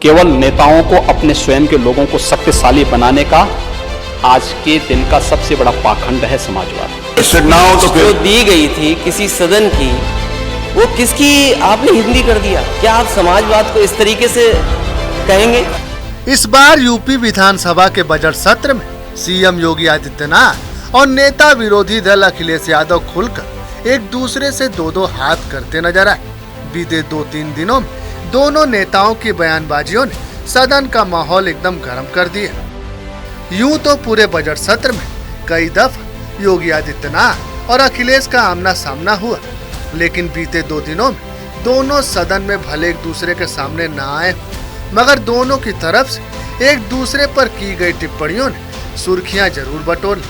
केवल नेताओं को अपने स्वयं के लोगों को शक्तिशाली बनाने का आज के दिन का सबसे बड़ा पाखंड है समाजवाद। जो दी गई थी किसी सदन की, वो किसकी आपने हिंदी कर दिया? क्या आप समाजवाद को इस तरीके से कहेंगे? इस बार यूपी विधानसभा के बजट सत्र में सीएम योगी आदित्यनाथ और नेता विरोधी दल अखिलेश यादव खुलकर एक दूसरे से दो हाथ करते नजर आए। बीते 2-3 दिनों में दोनों नेताओं की बयानबाजियों ने सदन का माहौल एकदम गर्म कर दिया। यूं तो पूरे बजट सत्र में कई दफा योगी आदित्यनाथ और अखिलेश का आमना सामना हुआ, लेकिन बीते 2 दिनों में दोनों सदन में भले एक दूसरे के सामने न आए, मगर दोनों की तरफ से एक दूसरे पर की गई टिप्पणियों ने सुर्खियां जरूर बटोरी।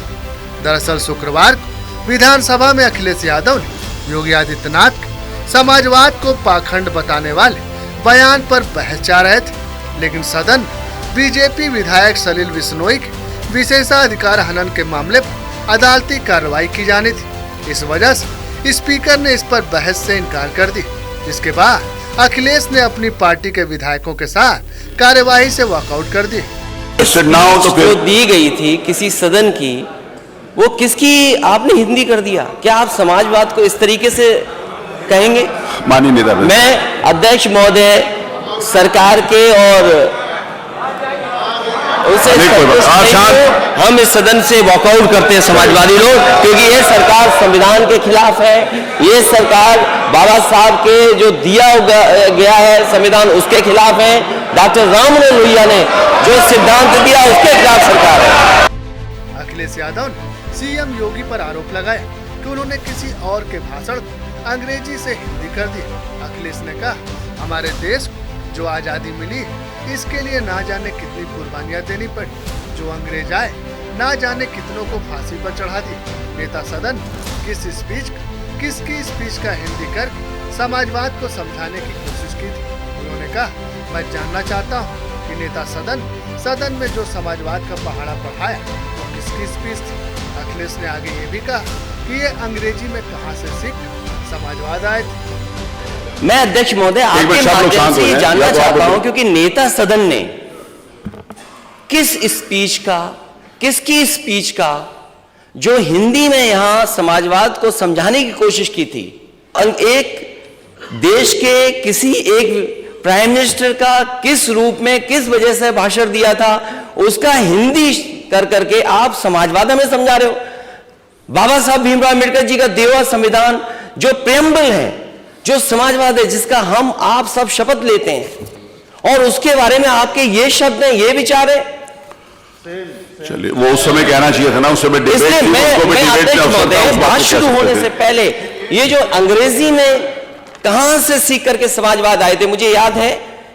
दरअसल शुक्रवार को विधानसभा में अखिलेश यादव ने योगी आदित्यनाथ के समाजवाद को पाखंड बताने वाले बयान पर बहस जा रहे थे, लेकिन सदन में बीजेपी विधायक सलील बिश्नोई के विशेषाधिकार हनन के मामले पर अदालती कार्रवाई की जानी थी। इस वजह से स्पीकर ने इस पर बहस से इनकार कर दी, जिसके बाद अखिलेश ने अपनी पार्टी के विधायकों के साथ कार्यवाही से वॉकआउट कर दी। जो दी गई थी किसी सदन की, वो किसकी आपने हिंदी कर दिया? क्या आप समाजवाद को इस तरीके से कहेंगे? माननीय नेता, मैं अध्यक्ष महोदय सरकार के और उसे हम इस सदन से वॉकआउट करते हैं समाजवादी लोग, क्योंकि ये सरकार संविधान के खिलाफ है। ये सरकार बाबा साहब के जो दिया गया है संविधान, उसके खिलाफ है। डॉक्टर राम मनोहर लोहिया ने जो सिद्धांत दिया, उसके खिलाफ सरकार है। अखिलेश यादव ने सीएम योगी पर आरोप लगाया कि उन्होंने किसी और के भाषण को अंग्रेजी से हिंदी कर दी। अखिलेश ने कहा, हमारे देश को जो आजादी मिली, इसके लिए ना जाने कितनी कुर्बानियां देनी पड़ी। जो अंग्रेज आए, ना जाने कितनों को फांसी पर चढ़ा दी। नेता सदन किसकी स्पीच का हिंदी करके समाजवाद को समझाने की कोशिश की थी। उन्होंने कहा, मैं जानना चाहता हूँ कि नेता सदन में जो समाजवाद का पहाड़ा पढ़ाया, वो किसकी स्पीच थी। अखिलेश ने आगे ये भी कहा कि ये अंग्रेजी में कहां से सीख समाजवाद आए थे। मैं अध्यक्ष महोदय आपके माध्यम से ये जानना चाहता हूं, क्योंकि नेता सदन ने किसकी स्पीच का जो हिंदी में यहां समाजवाद को समझाने की कोशिश की थी। एक देश के किसी एक प्राइम मिनिस्टर का किस रूप में किस वजह से भाषण दिया था, उसका हिंदी कर करके आप समाजवाद हमें समझा रहे हो। बाबा साहब भीमराव अम्बेडकर जी का दिया संविधान जो प्रेम्बल है, जो समाजवाद है, जिसका हम आप सब शपथ लेते हैं, और उसके बारे में आपके ये शब्द हैं, ये विचार है। चलिए, वो उस समय कहना चाहिए था ना, उस समय बात शुरू होने से पहले ये जो अंग्रेजी में कहां से सीख करके समाजवाद आए थे। मुझे याद है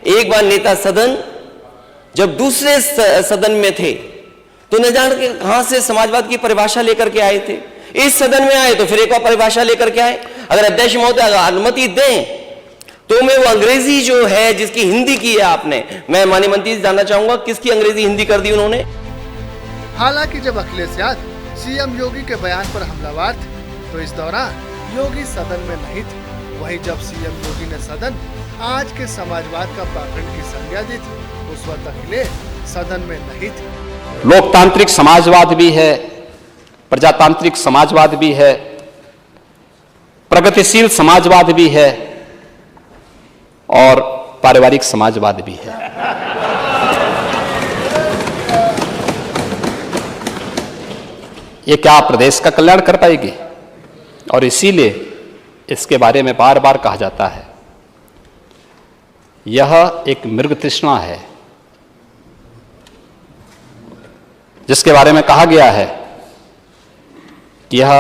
एक बार नेता सदन जब दूसरे सदन में थे, तो न जान के कहां से समाजवाद की परिभाषा लेकर के आए थे। इस सदन में आए तो फिर एक और परिभाषा लेकर के आए। अगर अध्यक्ष महोदय अनुमति दें तो मैं वो अंग्रेजी जो है, जिसकी हिंदी की है आपने, मैं माननीय मंत्री से जानना चाहूंगा किसकी अंग्रेजी हिंदी कर दी उन्होंने। हालांकि जब अखिलेश यादव सीएम योगी के बयान पर हमलावर थे, तो इस दौरान योगी सदन में नहीं थे। वहीं जब सीएम योगी ने सदन आज के समाजवाद का पाखंड की संज्ञा दी थी, उस वक्त अखिलेश सदन में नहीं थे। लोकतांत्रिक समाजवाद भी है, प्रजातांत्रिक समाजवाद भी है, प्रगतिशील समाजवाद भी है, और पारिवारिक समाजवाद भी है। ये क्या प्रदेश का कल्याण कर पाएगी? और इसीलिए इसके बारे में बार बार कहा जाता है, यह एक मृग तृष्णा है, जिसके बारे में कहा गया है कि यह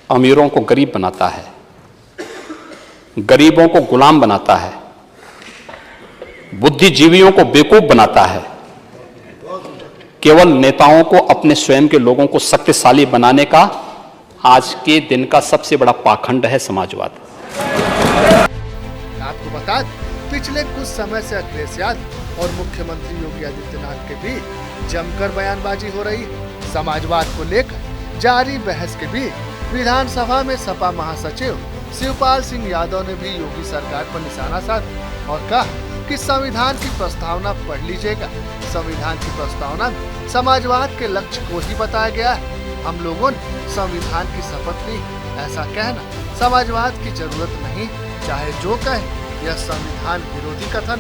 अमीरों को गरीब बनाता है, गरीबों को गुलाम बनाता है, बुद्धिजीवियों को बेवकूफ बनाता है, केवल नेताओं को अपने स्वयं के लोगों को शक्तिशाली बनाने का आज के दिन का सबसे बड़ा पाखंड है समाजवाद। आपको बता दें, पिछले कुछ समय से अखिलेश यादव और मुख्यमंत्री योगी आदित्यनाथ के बीच जमकर बयानबाजी हो रही है। समाजवाद को लेकर जारी बहस के बीच विधानसभा में सपा महासचिव शिवपाल सिंह यादव ने भी योगी सरकार पर निशाना साधा और कहा कि संविधान की प्रस्तावना पढ़ लीजिएगा। संविधान की प्रस्तावना में समाजवाद के लक्ष्य को ही बताया गया है। हम लोगों ने संविधान की शपथ ली, ऐसा कहना समाजवाद की जरूरत नहीं, चाहे जो कहे, यह संविधान विरोधी कथन।